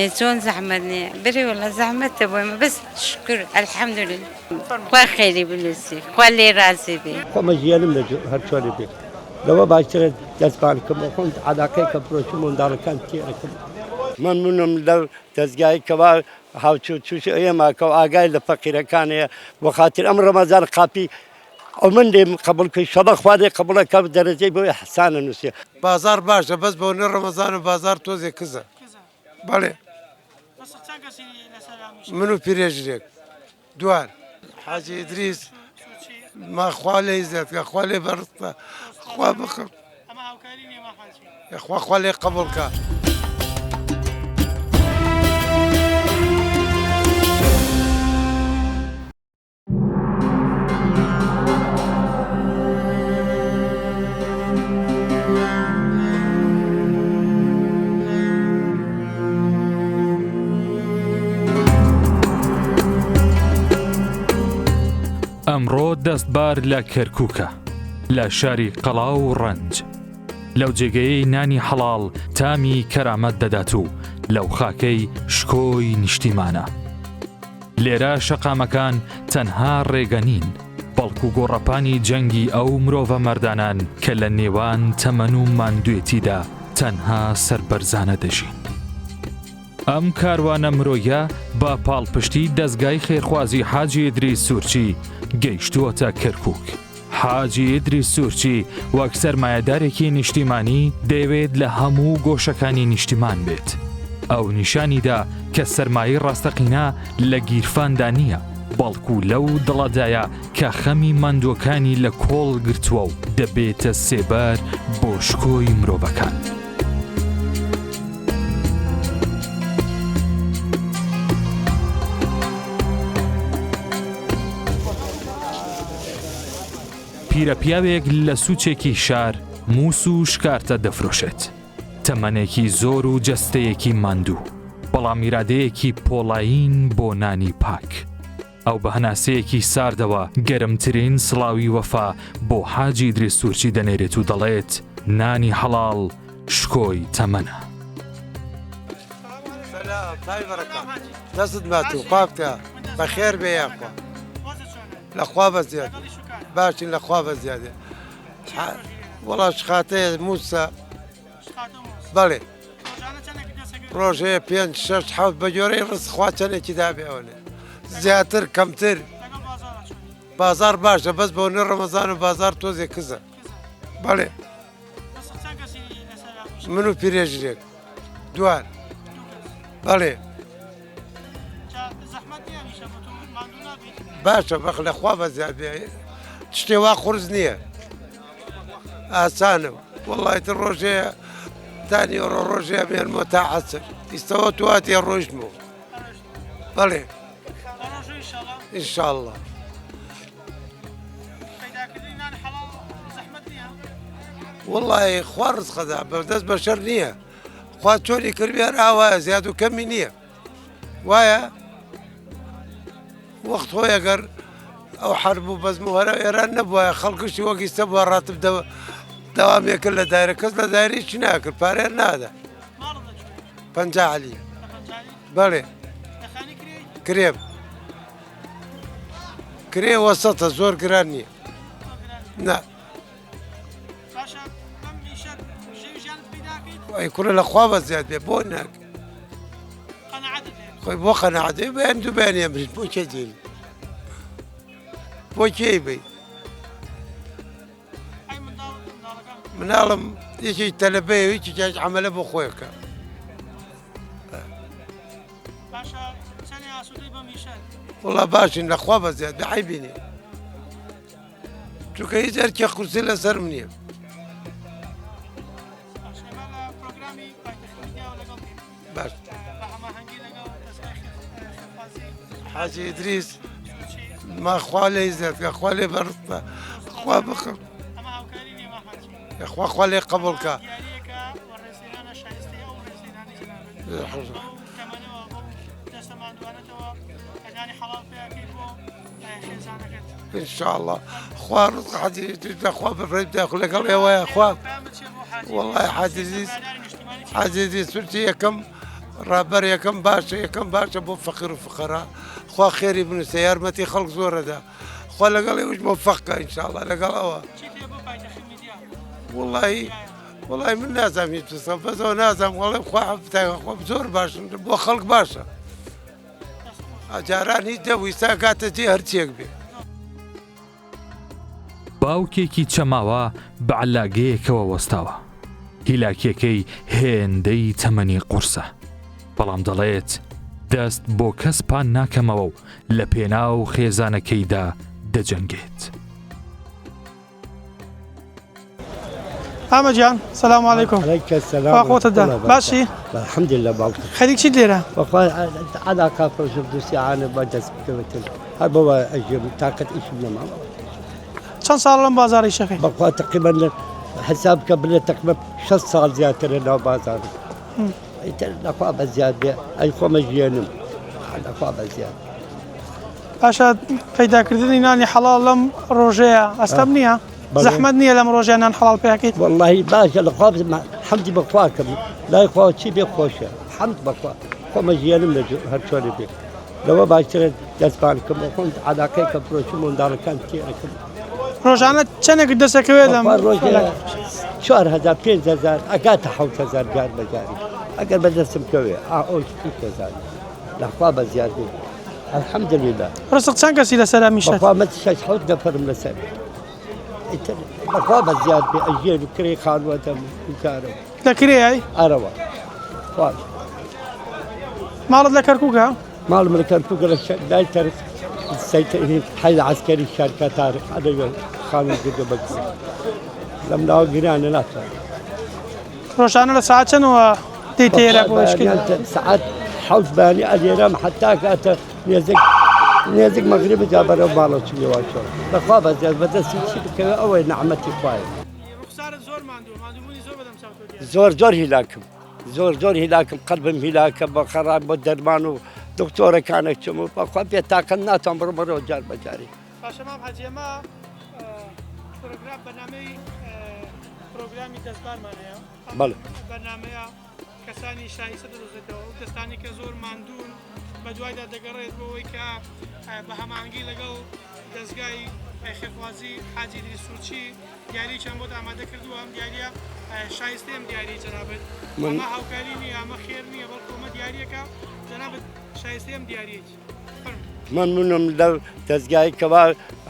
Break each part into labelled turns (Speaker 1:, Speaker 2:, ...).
Speaker 1: شلون زحمتني بري والله زحمت ابوي بس شكر الحمد لله خواه خیری بلوسی خواه لی راضی بی
Speaker 2: خو مجيانم نجو هرشولي بي لو باشتري دزبانكم وكنت علاقه كبروش من داركان تيركم من منهم لو تزجاي كوا هاو تشو ايما كو اگاي لفقير كان وخاطر امر رمضان قابي ومن دي قبل كل شباب خوادي قبل كم درجه بو احسان النسيه
Speaker 3: بازار باشه بس بون رمضان بازار توزي كذا بله منو بيرجلك دوان حاجي ادريس ما خوالي زاد خوالي برطة خوا بخم يا خوا خوالي قبلك
Speaker 4: ئەمڕۆ دەستبار لە کەرکووکە لە شاری قەڵاو و ڕەنج لەو جێگەیەی نانی حەڵاڵ تامی کەرامەت دەدات و لەو خاکەی شکۆی نیشتیمانە لێرە شەقامەکان تەنها ڕێگە نین بەڵکو گۆڕەپانی جەنگی ئەو مرۆڤە مەردانان کە لە نێوان تەمەن و ماندوێتیدا تەنها سەربەرزانە دەژین ئەم کاروانە مرۆیە با پاڵپشتی دەستگای خێرخوازی حاجی ئیدریس سوورچی گەیشتووەتە کەرکووک حاجی ئیدریس سوورچی وەک سەرمایەدارێکی نیشتیمانی دەیەوێت لە هەموو گۆشەکانی نیشتیمان بێت ئەو نیشانیدا کە سەرمایی ڕاستەقینە لە گیرفاندا نییە بەڵکو لەو دڵەدایە کە خەمی ماندووەکانی لە کۆڵ گرتووە و دەبێتە سێبەر بۆ شکۆی مرۆڤەکان پیرەپیاوێک لە سوچێکی شار مووس و شکارتە دەفرۆشێت تەمەنێکی زۆر و جەستەیەکی ماندوو بەڵام ئیرادەیەکی پۆڵاین بۆ نانی پاک ئەو بە هەناسەیەکی ساردەوە گەرمترین سڵاوی وەفا بۆ حاجی ئیدریس سوورچی دەنێرێت و دەڵێت نانی حەڵاڵ شکۆی تەمەنە
Speaker 3: دەست ماتوو قابتە بەخێر بێ یاخوا لەخوا بە زیاد باشین لەخوا بە زیادێ وەڵا شخاتەیە موسە بەڵێ ڕۆژەیە 5-6 بە جۆرەی ڕستخوا چەندێکی دابێەوەێ زیاتر کەمتر بازار باشە بەس بۆ نە ڕەمەزان و بازار تۆزێ کزە بەڵێ من و پیرێژرێک دوان بەڵێ باشە بەخ لەخوا بە زیاد بێ شتێ وا قورس نییە ئاسانم وەڵی تر ڕۆژەیە تانی ئەوڕۆ ڕۆژەیە بێنمەوە تا عەسر ئیستەوە تواتێ ڕۆژمەوە بەڵێ ئینشاءڵڵا وەڵی خوا ڕزقەدا بەدەست بەشەر نییە خوا چۆنی کردیان ئاوایە زیاد و کەمی نییە وایە وەخت خۆی ئەگەر ئەو حرب و بەزموهرە ئێران نەبووە خەڵکشتی وەگیستە بووە ڕاتب دەوامێکرد لە دایرە کەس لە دایریشی ناکرد پارێر نادا پەنجاعلی بەڵێ کرێم کرێ وەسەتە زۆر گران نییە نا ئەی کوڕە لەخوا بە زیاد بێ بۆ ناک خۆی بۆ قەنەعەتێ بەیان دوو بەیان ئەمرین بۆ کێ دێن بۆ کێی بی مناڵم یەکی تەلەبەیە هیچی جاج عەمەلە بۆ خۆیەکە وەڵا باشین لەخوا بە زیاد بێ عەیبی نییە چونکە هیچ ئەرکێ قورسی لەسەرم نییە باش حاجی ئیدریس ما خوا لێی زیادکە خوا لێ بەڕستە خوا بخەم خوا خوا لێ قبوڵکە ئینشاءڵڵا خوا ڕزق حاجی ئیدریس خوا بفرێت بدایە لەگەڵ ئێوەیە خوا وەڵی حاجی ئیدریس سوورچی یەکەم ڕابەر یەکەم باشە بۆ فەقیر و فقەرا خوا خێری بنووسە یارمەتی خەڵک زۆرەدا خوا لەگەڵ ئێوەش مۆفەقکە ئینشاءڵڵا لەگەڵ ئەوە وڵی من نازانم هیچ بسەم بەزەوە نازانم وەڵێ خوا حەفتایخوا زۆر باشن بۆ خەڵک باشە ئاجاران هیچ دەویستا کاتە جێ هەرچێک بێ
Speaker 4: باوکێکی چەماوە بە عەلاگەیەکەوە وەستاوە هیلاکیەکەی هێندەی تەمەنی قورسە بەڵام دەڵێت دەست بۆ کەس پان ناکەمەوە و لە پێناو خێزانەکەیدا دەجەنگێت.
Speaker 5: ئامە گیان سەلام عەلەیکوم. خۆتەدا باشی؟
Speaker 2: الحەمدولillah باوکم.
Speaker 5: خەریک چیت لێرە؟
Speaker 2: بەخوا عەلاقا پرۆژە دووسیعانە بە دەست بکەوێتن هەر بەوە ئەژێم تاقەت ئیشم نەماوە.
Speaker 5: چەند ساڵ لەم بازاڕی شەکەی؟
Speaker 2: بەخوا تقریبا حساب بکە بڵێ تقریبا 6 ساڵ زیاترە ناو بازار. ئیتر لەخوا بە زیاد بێ ئەی خۆمە ژیانم لەخوا بە زیاد.
Speaker 5: باشە پەیداکردنی نانی حەڵاڵ لەم ڕۆژەیە ئەستەم نییە؟ زەحمەت نییە لەم ڕۆژیان نان حەڵاڵ پێکەیت؟
Speaker 2: واللهی باشە لەخوا حەمدی بەخواکەم لای خوا چی بێ خۆشە حەمد بەخوا خۆمە ژیانم لە هەر چۆنێ بێ لەوە باشترە دەستپان بکەم بۆ خۆم عەلاقەی کە پرۆژی منداڵەکان تێڕەکەم.
Speaker 5: ڕۆژانە چەندێک دەسەکەوێت لەم
Speaker 2: ڕۆژێ 4000 5000 ئەگاتە 7000 جار بەجاری ئەگەر بەدەستم کەوێ ئەو 3000 لەخوا بە زیاد بێ الحەمدولillah.
Speaker 5: ڕستق چەند کەسی لەسەرا میشێت؟
Speaker 2: بەخوا مە 6 نەفەرم لەسەر بەخوا بە زیاد بێ ئەژێر و کرێی خانووەتەم کارم
Speaker 5: لەکرێی؟
Speaker 2: ئەرەوە خواش
Speaker 5: ماڵت لە کەرکووکە؟
Speaker 2: ماڵم لە کەرکووکە لە دای تەرس حەیل عەسکەری شارکە تارق ئەدەوێت خانووی کردو بەکس لەم ناوە گرانە ناتوانێت.
Speaker 5: ڕۆژانە لە ساعت چەندەوە دێیت ئێرە بۆ ئیشکردن؟
Speaker 2: ساعت 7 بەیانی ئەدێرەم حتا کاتە نێزێک مەغریب جا بەرەو ماڵەوە چوویەوە شۆ بەخوا بە زیاد بەدەستی چی بکەوێ ئەوەی نەعمەتی خوایە. زۆر هیلاکم زۆر هیلاکم قەلبم هیلاکە بە خەراب بۆ دەرمان و دکتۆرەکانە چم و بەخوا پێ تاقەت ناتوان بڕۆمەرەوە جار بەجاری.
Speaker 5: باشە مام حەجی ئێمە بەرنامەی پرۆگرامی دەستبارمانەیە
Speaker 2: بەڵێ
Speaker 5: بەرنامەیە کەسانی شایستە دەدۆزێتەوە و دەستانی کە زۆر ماندوون بە دوایدا دەگەڕێت بۆەوەی کە بە هەماهەنگی لەگەڵ دەستگای خێرخوازی حاجی سوورچی دیاری چەند بۆت ئامادە کردووە ئەم دیاریە شایستەی ئەم دیاری جەنابەت ئەمە هاوکاری نییە ئەمە خێر نییە بەڵکو ئەمە دیاریەکە جەنابەت شایستەی ئەم دیاریەتی
Speaker 2: مەمنونم لەو دەستگای کەوا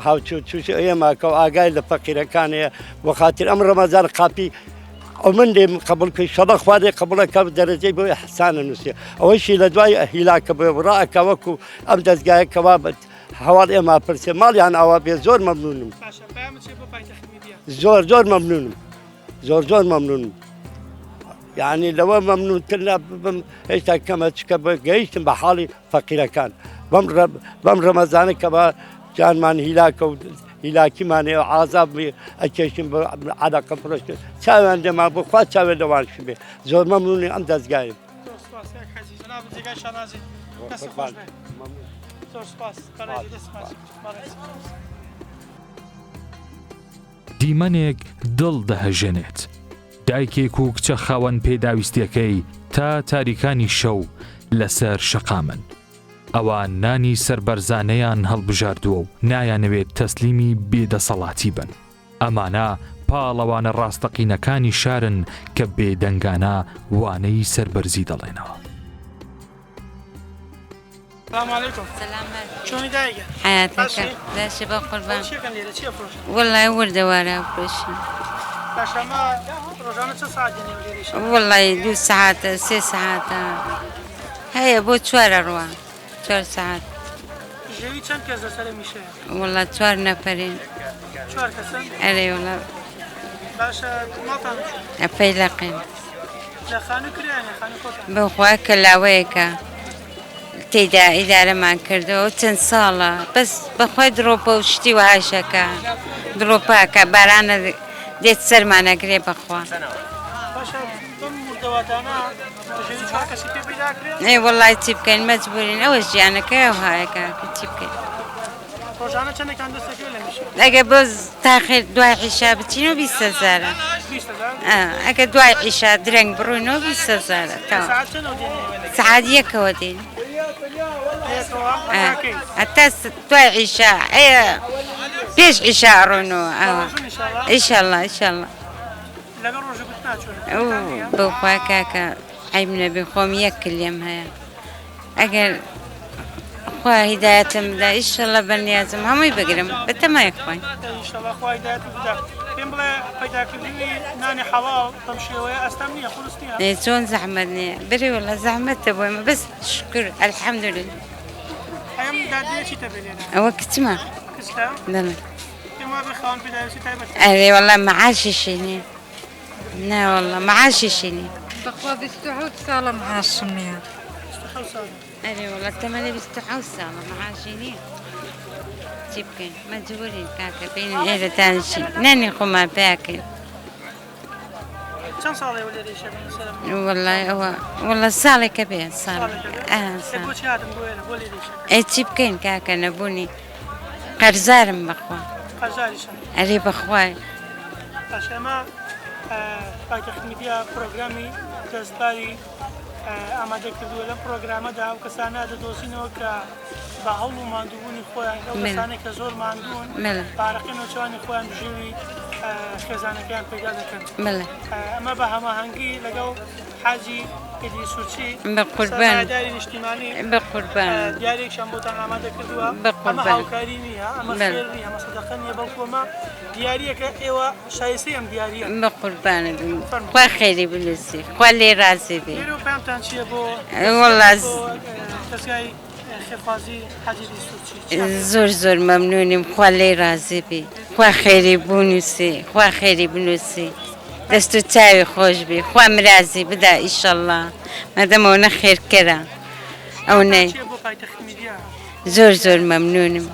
Speaker 2: هاوچوو تووش ئێمە کە ئاگای لە فەقیرەکانەیە بۆ خاتر ئەم ڕەمەزان قاپی ئەو من لێ قبول کرد شەڵە خوادێ قبولەکە دەرەجەی بۆی حسانە نووسێ ئەوەیشی لە دوای هیلاکە بێ ڕائەکە وەکو ئەم دەستگایە کەوا هەواڵ ئێمە پرسێ ماڵیان ئاوا بێ زۆر مەمنونم زۆر مەمنونم زۆر مەمنونم یعنی لەوە مەمنونتر نابم هێشتا کەمە چکە بە گەیشتم بە حاڵی فەقیرەکان بەم ڕەمەزانە کە بە جانمان هیلاکە و هیلاکیمانێ و عازاب ئەکێشم بە عەلاقە پرۆژ چاویان دێما بۆ خوا چاوێ لەوانش بێ زۆر مەمنونی ئەم دەستگایم.
Speaker 4: دیمەنێک دڵ دەهەژێنێت دایکێک و کچە خاوەن پێداویستیەکەی تا تاریکانی شەو لەسەر شەقامن ئەوان نانی سەربەرزانەیان هەڵبژاردووە و نایانەوێت تەسلیمی بێدەسەڵاتی بن ئەمانە پاڵەوانە ڕاستەقینەکانی شارن کە بێدەنگانە وانەی سەربەرزی دەڵێنەوە.
Speaker 5: سلام علیکم. چۆنی دایگە؟
Speaker 1: حیاتەکە داشی بە قوربان
Speaker 5: چیەکەن لێرە چیە فڕۆشن؟
Speaker 1: وەڵای وردەوارە بفرۆشین.
Speaker 5: باشە ئەمە ڕۆژانە چە ساعت دێنێ لێرەیشن؟
Speaker 1: وەڵای 2 ساعتە 3 ساعتە هەیە بۆ 4 ڕوا 4 ساعت.
Speaker 5: ژەوی چەند کەس لەسەر میشەیە؟
Speaker 1: وەڵا 4 نەفەرین.
Speaker 5: 4 کەسن؟
Speaker 1: ئەرێ وەڵا.
Speaker 5: باشە ماڵتان
Speaker 1: ئەفەیلەقین.
Speaker 5: لە خانوو کریانە خانوو خۆتان؟
Speaker 1: بەخوا کە لاوەیەکە تێدا ئیدارەمان کردەوە چەند ساڵە بەس بەخوای درۆپە و شتی وهاشەکە درۆپاکە بارانە دێت سەرمانەگرێ بەخوا.
Speaker 5: باشە بەم مردەواتانە ژەوی 4 کەسی پێ پەیدا کرێ؟
Speaker 1: ئەی وەڵای چی بکەین مەجبورین ئەوە ژیانەکەی ئەو هایەکە چی بکەین.
Speaker 5: ڕۆژانە چەندێکان دەستەکەوێت لە میشە
Speaker 1: ئەگە بۆ تاخیر دوای عیشا بچین و 20,000 ئەگە دوای عیشا درەنگ بڕۆینەوە 20,000
Speaker 5: ساعت چەندەوە دێنێ
Speaker 1: سعات یەکەوە دێن
Speaker 5: یەکەوە ئەکەی
Speaker 1: حتى دوای عیشا پێش عیشا ڕۆینەوە ئەوە ئیشەڵڵا ئیشەڵڵا
Speaker 5: لەگەڵ ڕۆژە گوت ناچۆن
Speaker 1: بۆ خوا کاکە عیب نەبێ خۆم یەک کلێم هەیە ئەگەر خوا هیدایەتم بدا ئیشەڵڵا بەنیازم هەمووی بگرم بە تەمای خوای
Speaker 5: ئینشەڵڵا خوای هیدایەت بدا پێم بڵێ پەیداکردنی نانی حەڵاڵ بەم شێوەیە ئەستەم نییە خولست نییە
Speaker 1: چۆن زەحمەت نییە بری وەڵا زەحمەتە بۆ ئێمە بەس شکر ئەلحەمدولillah
Speaker 5: ئەم دادیە چیتە بێنێنە
Speaker 1: ئەوە کچمە
Speaker 5: کچتە
Speaker 1: دەڵێ
Speaker 5: پێم وابێ خاوەن پێداویستی تایبەت
Speaker 1: ئەرێ وەڵا معاشیشی نییە نا وەڵا معاشیشی نییە
Speaker 6: بەخوا 27 ساڵە معاشم نییە
Speaker 1: ئەرێ وەڵا تەمەنە 27 ساڵە معاشی نییە چی بکەین مەجبورین کاکە بینین ئێرەتانشی نانی خۆمان پێکەین
Speaker 5: چەند ساڵێ وە لێرە ئیشەکەن سەرم
Speaker 1: والله ئەوە والله ساڵێکە بێ ساڵ
Speaker 5: بۆچی هاتم بۆ ئێرە بۆ لێرە ئیشەکەن
Speaker 1: ئەی چی بکەین کاکە نەبوونی قەرزارم بەخوا
Speaker 5: قەرزاریشن
Speaker 1: ئەرێ بەخوای
Speaker 5: باش ئەمە پایتەخت میدیا پرۆگرامی دەستباری ئامادە کردووە لەم پرۆگرامەدا ئەو کەسانە دەدۆزینەوە کە بە هەوڵ و ماندووبوونی خۆیان ئەو کەسانێک کە زۆر ماندوون پارەقی نەوچوانی خۆیان بژێوی خێزانەکەیان پەیدا دەکەن ئەمە بە هەماهەنگی لەگەڵ حاجی ئیدی سوورچی سەرمایهداری نیشتیمانی دیارێکشان بۆتان ئامادە کردووە ئەمە هاوکاری نییە ئەمە خێر نییە ئەمە سەدەقە نییە بەڵکو ئەمە دیاریەکە ئێوە شایستەی ئەم دیاریە
Speaker 1: بە قوربانت خوا خێری بنووسی خوا لێ رازی بێ
Speaker 5: لێرە پێمتان چییە بۆ
Speaker 1: والله
Speaker 5: دەستگای خێرخوازی حاجی ئیدی سوورچی
Speaker 1: زۆر زۆر مەمنونیم خوا لێ رازی بێ خوا خێری بنووسی خوا خێری بنووسی دەست و چاوی خۆش بێ خوا مرازی بدا ئیشەڵڵا مەدەمەوە نەخێرکەرە ئەو نەی
Speaker 5: بۆ پایتەخت میدیا
Speaker 1: زۆر زۆر مەمنونم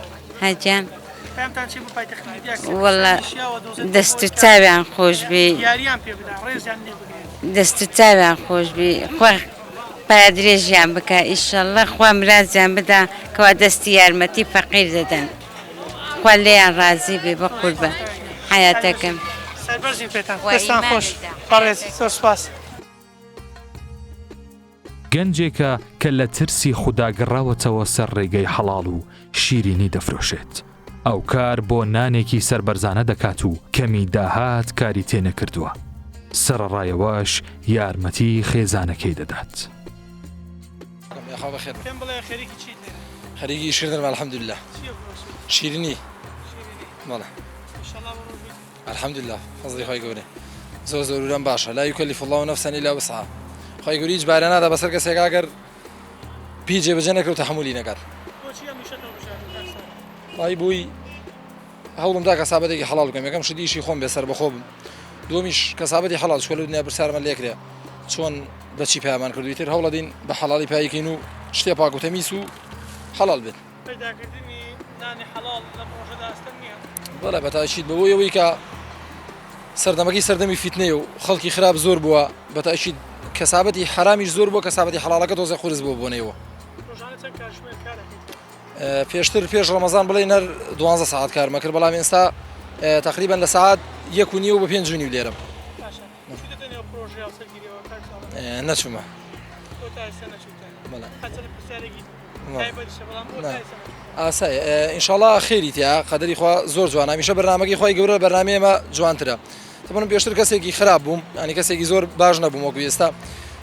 Speaker 1: هاجان
Speaker 5: پێمتان چی بۆ پایتەخت میدیا
Speaker 1: والله دەست و چاویان خۆش بێ
Speaker 5: یاریان پێ بدا ڕێزیان لێ بگرێت
Speaker 1: دەست و چاویان خۆش بێ خوا پارادرێژیان بکە ئیشەڵڵا خوا مرازیان بدا کەوا دەستی یارمەتی فەقیر دەدەن خوا لێیان رازی بێ بە قوربە حیاتەکەم
Speaker 5: سەربەرزی پێتان دەستان خۆش بەڕێز زۆر سوپاس
Speaker 4: گەنجێکە کە لە ترسی خوداگەڕاوەتەوە سەر ڕێگەی حەڵاڵ و شیرینی دەفرۆشێت ئەو کار بۆ نانێکی سربەرزانە دەکات و کەمی داهات کاری تێنەکردووە سەرڕایەوەش یارمەتی خێزانەکەی دەدات
Speaker 5: پێم بڵێ خێریکی چیت
Speaker 7: خەریکی شردن الحەمدولله شیرینی بەڵێ الحەمدولله فەزڵی خۆی گەورەی زۆر زۆروران باشە لا یوکەلیف الله نەفسا ئیلا وسعها خۆی گەوری هیچ بارە نادا بەسەر کەسێک ئەگەر پی جێبەجێ نەکرێت و تەحمولی نەکات وای بووی هەوڵم دا کەسابەتێکی حەڵال بکەم یەکەم شت ئیشی خۆم بێسەر بەخۆ بم دووەمیش کەسابەتی حەڵال شکۆلە دنیا پرسیارمە لێکرێ چۆن بەچی پەیامان کردووی تر هەوڵە دین بە حەڵاڵی پایکەین و شتێ پاک و تەمیز و حەڵال بێت
Speaker 5: پەیداکردنی نانی حەڵال لە ڕۆژەدا ئەستەم نییە
Speaker 7: بەڵێ بەتاشید بەبووی ئەوەی کە سەردەمەکەی سەردەمی فیتنەیە و خەڵکی خراپ زۆر بووە بەتاشید کەسابەتی حرامیش زۆر بووە کەسابەتی حەڵالەکە تۆزە خورس بوو بۆنەوە پێشتر پێش ڕەمەزان بڵێ نەر 12 ساعت کارمە کرد بەڵام ئێستا تقریبا لە ساعت 1:30 و بە 5:30 لێرم نەچوومە ئاسایە ئینشاڵڵا خێری تیا قەدەری خوا زۆر جوان هەمیشە بەرنامەکەی خۆی گەورە بەرنامەیەمە جوانترە تەمەن پێشتر کەسێکی خراپ بووم ینی کەسێکی زۆر باش نەبووم وەکو ئێستا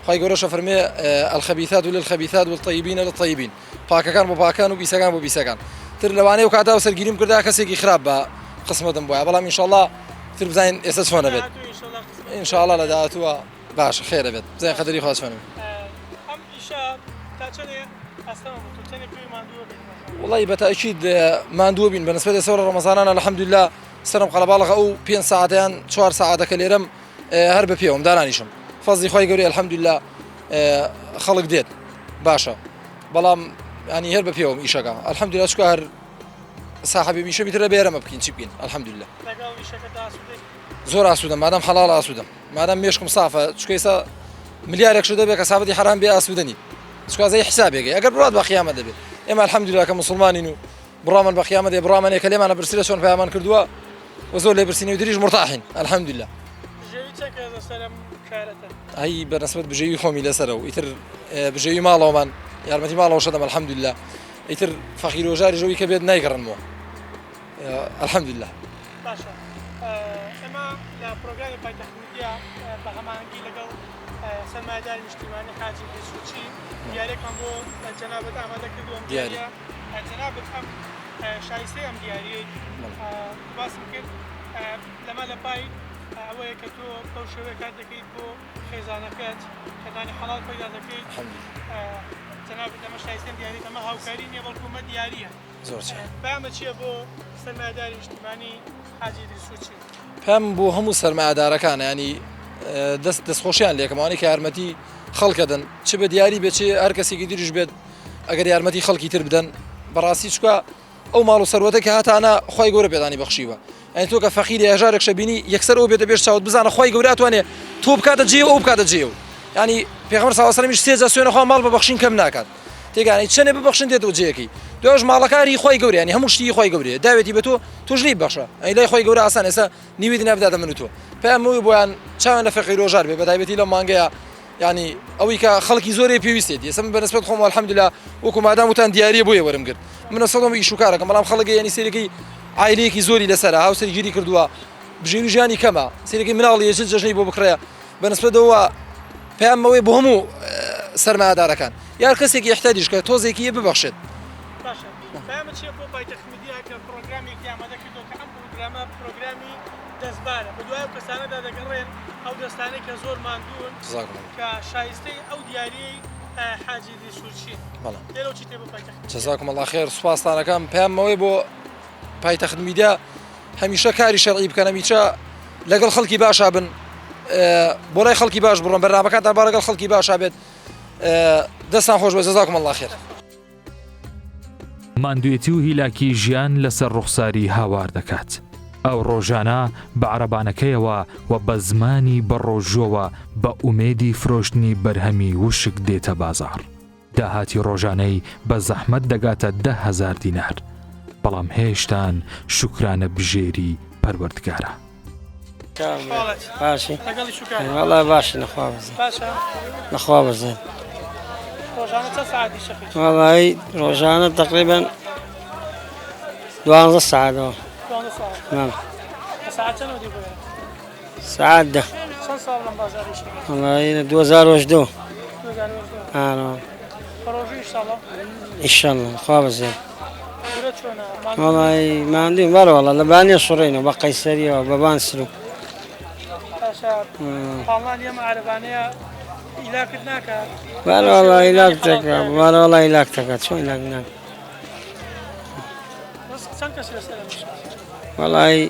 Speaker 7: خۆی گەورەشە فەرمێ الخەبیثات للخەبیثات والطیبین للطیبین پاکەکان بۆ پاکان و بیسەکان بۆ بیسەکان تر لەوانەیە و کاتا و سەرگیریم کردا کەسێکی خراپ بە قسمەتم بۆیە بەڵام ئینشاڵڵا تر بزانین ئێستا چۆنە بێت ئینشاءڵڵا لە داهاتووە باشە خێرە بێت بزانین قەدەری خوا چۆنە وڵی بەتاکید ماندووە بین بەنسبەت سەوڕە ڕەمەزانانە الحەمدولله سەرم قەڵەباڵغە ئەو 5 ساعتیان 4 ساعتەکە لێرەم هەر بە پێوەم دانانیشم فەزڵی خۆی گەورەی الحەمدولله خەڵک دێت باشە بەڵام ینی هەر بە پێوەم ئیشەکە الحەمدولله چکە هەر ساحەبی میشە بیترە بێرەمە بکەین چی بکەین الحەمدولله زۆر ئاسوودەم مادام حەڵاڵ ئاسوودەم مادام مێشکم سافە چکە ئێستا ملیارێک شو دەبێت کەسابەتی حرام بێ ئاسوودەنی چکازەی حسابێکی ئەگەر بڕات بە قیامەت دەبێت ئێمە الحەمدولله کە موسڵمانین و بڕامان بە قیامەت بڕامانێ کە لێمانە برسیرە چۆن پەیامان کردووە و زۆر لێ برسینی و دریژ مرتاحین الحەمدوللا. هەی بەنسبەت بژێوی خۆمی لەسەرە و ئیتر بژێوی ماڵەوەمان یارمەتی ماڵەوە شەدەم الحەمدوللا. ئیتر فەقیر و ژاری ژەوی کە بێت نایگەڕنەوە الحەمدوللا.
Speaker 5: باشە ئێمە لە پرۆگرامی پایتەخت میدیا بە هەماهەنگی لەگەڵ سەرمایهداری نیشتیمانی حاجی دەسوچی دیارێکمان بۆ جەنابەت ئامادە کردو ئەم دیاریە جەنابەت ئەم شایستەی ئەم دیاریەی باسم کرد لەمە لە پای ئەوەیە کە تۆ بەو شێوەیە کار دەکەیت بۆ خێزانەکەت کەدانی حەڵال پەیدا دەکەیت جەنابەت ئەمە شایستەی دیاری ئەمە هاوکاری نییە بەڵکو ئەمە دیاریە پامە چییە بۆ سەرمایهداری نیشتیمانی حاجی دەسوچی؟
Speaker 7: پێم بۆ هەموو سەرمایهدارەکانە ینی دەستخۆشیان لێکەمەوانی کە یارمەتی خەڵکەدەن چ بە دیاری بێت هەر کەسێکی دیریش بێت ئەگەر یارمەتی خەڵکی تر بدەن بەڕاستی چکە ئەو ماڵ و سەروەتە کە هاتانە خی گەورە پێدانی بەخشیوە ئەین تۆ کە فەقیری هێژارێک شەبینی یەکسەر ئەو بێتە بێش چاوت بزانە خی گەورە توانێ تۆ بکاتە جێ ئەو بکاتە جێ و ینی پێغەمبەر صلی الله علیه و سلم سێجا سوێنەخوا ماڵ بەبەخشین کەم ناکات تێگانی چەنێ ببەخشن دێتەوە جێیەکەی دوێژ ماڵەکاری خی گەورە ینی هەموو شتی خی گەورەیە داوێتی بە تۆ توش لی بەخشە ئەی لای خی گەورە ئاسان ئێستا نیویدی نابداتە من و تۆ پێمەوەی بۆیان چاوان لە فەقیر و ژار بێ بەتایبەتی لەم مانگەیە ینی ئەوەی کە خەڵکی زۆرێ پێویستێت ئێستا من بەنسبەت خۆم الحەمدوللا وەکو مادام وتان دیاریە بۆیە وەرم گرت منە سەڵەمێکی شوکارەکەم بەڵام خەڵکی ینی سێرەکەی عایلەیەکی زۆری لەسەرە هاوسەری گیری کردووە بژێوی ژیانی کەمە سێرەکەی مناڵی یەجل جەژنەی بۆ بکڕێ بەنسبەتەوە پێمەوەی بۆ هەموو سەرمایهدارەکان یار کەسێکی احتیاجش کە تۆزێکی ببەخشێت.
Speaker 5: باشە پامە چییە بۆ پایتەخت میدیا کە پرۆگرامێکی ئامادە کردو کە ئەم پرۆگرامە پرۆگرامی دەستبارە بە دوای ئەو کەسانەدا دەگەڕێن ئەو دەستانەی کە زۆر ماندوون کە شایستەی ئەو دیاریەی حاجی دەسوچی لێرە چی تێ بۆ پایتەخت
Speaker 7: جەزاکم الله خێر سوپاسدانەکەم پێمەوەی بۆ پایتەخت میدیا هەمیشە کاری شەرعی بکەن هەمیشە لەگەڵ خەڵکی باشا بن بۆ لای خەڵکی باش بڕۆن بەرنامەکانتان با لەگەڵ خەڵکی باشا بێت دەستان خۆش بێ جەزاکم الله خێر.
Speaker 4: ماندوێتی و هیلاکی ژیان لەسەر ڕوخساری هاوار دەکات. ئەو ڕۆژانە بە عەرەبانەکەیەوە و بە زمانی بەڕۆژۆوە بە ئومێدی فرۆشتنی بەرهەمی وشک دێتە بازاڕ. داهاتی ڕۆژانەی بە زەحمەت دەگاتە 10,000 دینار. بەڵام هێشتان شوکرانە بژێری پەروەردگارە.
Speaker 8: باشی والله باشی نخوا بزن والله روزانه تقريبا 12 ساعة نعم ساعات ده والله 2012 نعم ان شاء الله نخوا بزن والله ما عندي مرة والله لبانية صورين وبقيسرية وببانسلو
Speaker 5: والله اليوم عربانية إلاكتناك
Speaker 8: والله إلاكتك والله إلاكتك شو إلاكتناك
Speaker 5: بس كم كسر السلام
Speaker 8: والله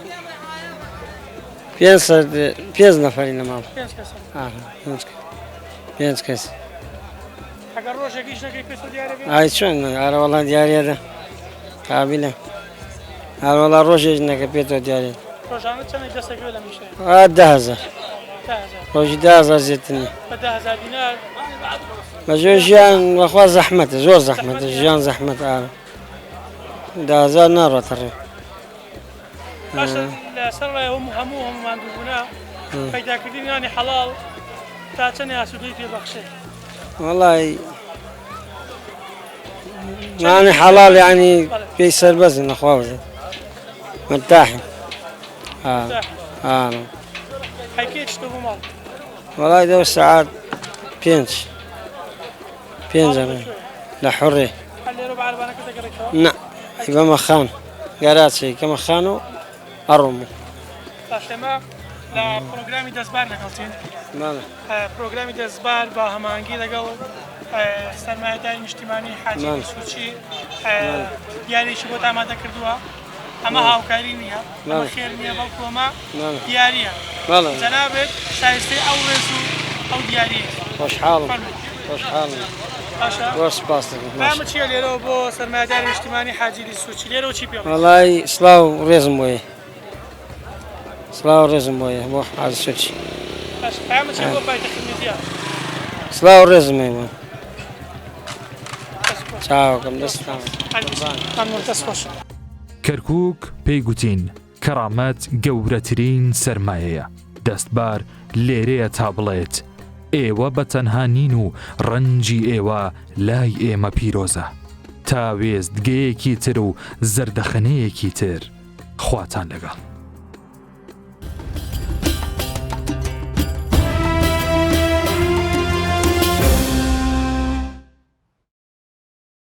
Speaker 8: بينز نفرين ما بينز كسر
Speaker 5: أجر روشة كيش نكيف في دياري
Speaker 8: هاي شون أنا والله دياري هذا قابلة أنا والله روشة نكيف في دياري
Speaker 5: روشانة كم يجلس ولا مشي
Speaker 8: 10,000 روشي 10,000 زيتني
Speaker 5: 10,000 دينار
Speaker 8: مجور جيان وأخوة زحمة زور زحمة جيان زحمة 10,000 نار وترى
Speaker 5: باشا السر هموهم ما عندنا فإذا كدين يعني حلال تاعتني أسودي في بخشة
Speaker 8: والله يعني حلال يعني بيصير بزن أخوة مرتاحين
Speaker 5: حكيت شو مال
Speaker 8: والله 2 ساعات بينش لا حرية
Speaker 5: اللي ربع البانك تقريبا
Speaker 8: نعم يبقى مخان قرات شيء كما خانوا أرموا
Speaker 5: باشما لا برنامج دزبار نقلتين برنامج دزبار با همانگی لگل سرمایه‌داری اجتماعی حاجی دەسوچی دیاریشی بۆ ئامادە کردووە ئەمە هاوکاری نییە ئەمە خێر نییە بەڵکو ئەمە دیاریە جەنابێت شایستەی ئەو ڕێز و ئەو دیاریە
Speaker 8: خۆشحاڵم
Speaker 5: پامە چییە لێرەوە بۆ سەرمایه‌داری اجتماعی حاجی دەسوچی لێرەوە چی پێ
Speaker 8: والله سلااو ڕێزم بۆیە سلااو ڕێزم بۆیە بۆ حاجی دەسوچی
Speaker 5: پامە چی بۆ پایتەخت میدیا
Speaker 8: سلااو ڕێزم بۆ چاوەکەم دەستان
Speaker 5: دەست خۆش
Speaker 4: کەرکووک پێی گوتین کەرامەت گەورەترین سەرمایەیە، دەستبار لێرەیە تا بڵێت ئێوە بەتەنها نین و ڕەنجی ئێوە لای ئێمە پیرۆزە. تا وێستگەیەکی تر و زەردەخەنەیەکی تر خواتان لەگەڵ.